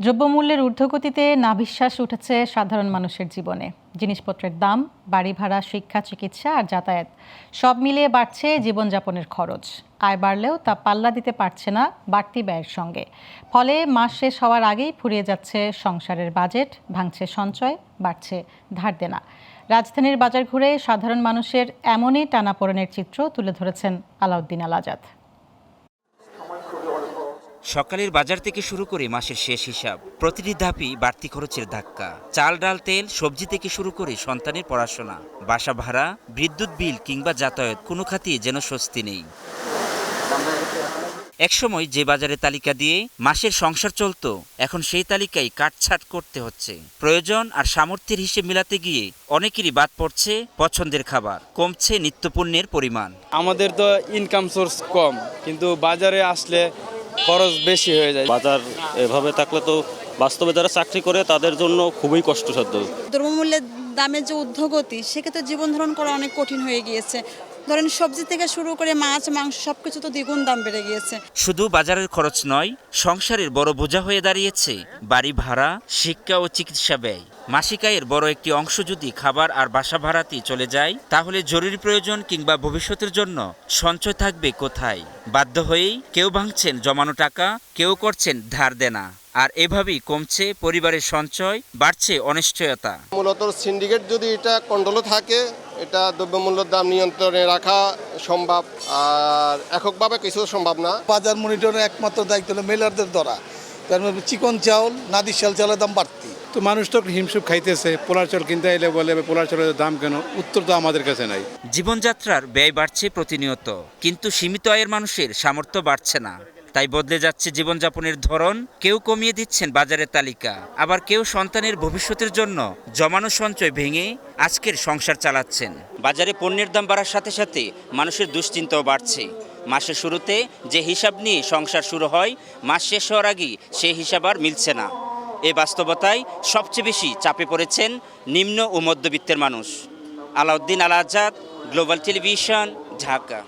দ্রব্যমূল্যের ঊর্ধ্বগতিতে নাভিশ্বাস উঠেছে সাধারণ মানুষের জীবনে। জিনিসপত্রের দাম, বাড়ি ভাড়া, শিক্ষা, চিকিৎসা আর যাতায়াত সব মিলিয়ে বাড়ছে জীবনযাপনের খরচ। আয় বাড়লেও তা পাল্লা দিতে পারছে না বাড়তি ব্যয়ের সঙ্গে। ফলে মাস শেষ হওয়ার আগেই ফুরিয়ে যাচ্ছে সংসারের বাজেট, ভাঙছে সঞ্চয়, বাড়ছে ধার দেনা। রাজধানীর বাজার ঘুরে সাধারণ মানুষের এমনই টানাপোড়েনের চিত্র তুলে ধরেছেন আলাউদ্দিন আল আজাদ। সকালের বাজার থেকে শুরু করে মাসের শেষ হিসাব, প্রতিটি ধাপই বাড়তি খরচের ধাক্কা। চাল, ডাল, তেল, সবজি থেকে শুরু করে সন্তানের পড়াশোনা, বাসা ভাড়া, বিদ্যুৎ বিল কিংবা যাতায়াত, কোনো খাতেই যেন স্বস্তি নেই। একসময় যে বাজারের তালিকা দিয়ে মাসের সংসার চলত, এখন সেই তালিকায় কাটছাট করতে হচ্ছে। প্রয়োজন আর সামর্থ্যের হিসেব মিলাতে গিয়ে অনেকেরই বাদ পড়ছে পছন্দের খাবার, কমছে নিত্যপণ্যের পরিমাণ। আমাদের তো ইনকাম সোর্স কম, কিন্তু বাজারে আসলে খরচ বেশি হয়ে যায়। বাজার এভাবে থাকলে তো বাস্তবে যারা চাকরি করে তাদের জন্য খুবই কষ্টসাধ্য। দ্রব্যমূল্যের দামের যে ঊর্ধ্বগতি, সেক্ষেত্রে জীবন ধারণ করা অনেক কঠিন হয়ে গিয়েছে। ধরেন সবজি থেকে শুরু করে মাছ, মাংস সবকিছু তো দ্বিগুণ দাম বেড়ে গিয়েছে। শুধু বাজারের খরচ নয়, সংসারের বড় বোঝা হয়ে দাঁড়িয়েছে বাড়ি ভাড়া, শিক্ষা ও চিকিৎসা ব্যয়। মাসিক আয়ের বড় একটি অংশ যদি খাবার আর বাসা ভাড়াতেই চলে যায়, তাহলে জরুরি প্রয়োজন কিংবা ভবিষ্যতের জন্য সঞ্চয় থাকবে কোথায়? বাধ্য হয়েই কেউ ভাঙছেন জমানো টাকা, কেউ করছেন ধার দেনা। আর এভাবেই কমছে পরিবারের সঞ্চয়, বাড়ছে অনিশ্চয়তা। মূলত সিন্ডিকেট যদি এটা কন্ট্রোলে থাকে, এটা দ্রব্যমূল্যের দাম নিয়ন্ত্রণে রাখা সম্ভব, আর এককভাবে কিছু সম্ভব না। বাজার মনিটরের একমাত্র দায়িত্ব হলো মেলারদের দ্বারা। তার মধ্যে চিকন চাউল, নাদির চালের দাম বাড়তি। তো মানুষ তো হিমসুক খাইতেছে, পোলার চাল কিনতে এলে বলে পোলার চালের দাম কেন, উত্তর তো আমাদের কাছে নাই। জীবনযাত্রার ব্যয় বাড়ছে প্রতিনিয়ত, কিন্তু সীমিত আয়ের মানুষের সামর্থ্য বাড়ছে না। তাই বদলে যাচ্ছে জীবনযাপনের ধরন। কেউ কমিয়ে দিচ্ছেন বাজারের তালিকা, আবার কেউ সন্তানের ভবিষ্যতের জন্য জমানো সঞ্চয় ভেঙে আজকের সংসার চালাচ্ছেন। বাজারে পণ্যের দাম বাড়ার সাথে সাথে মানুষের দুশ্চিন্তাও বাড়ছে। মাসের শুরুতে যে হিসাব নিয়ে সংসার শুরু হয়, মাস শেষ হওয়ার আগেই সেই হিসাব আর মিলছে না। এই বাস্তবতায় সবচেয়ে বেশি চাপে পড়েছেন নিম্ন ও মধ্যবিত্তের মানুষ। আলাউদ্দিন আল আজাদ, গ্লোবাল টেলিভিশন, ঢাকা।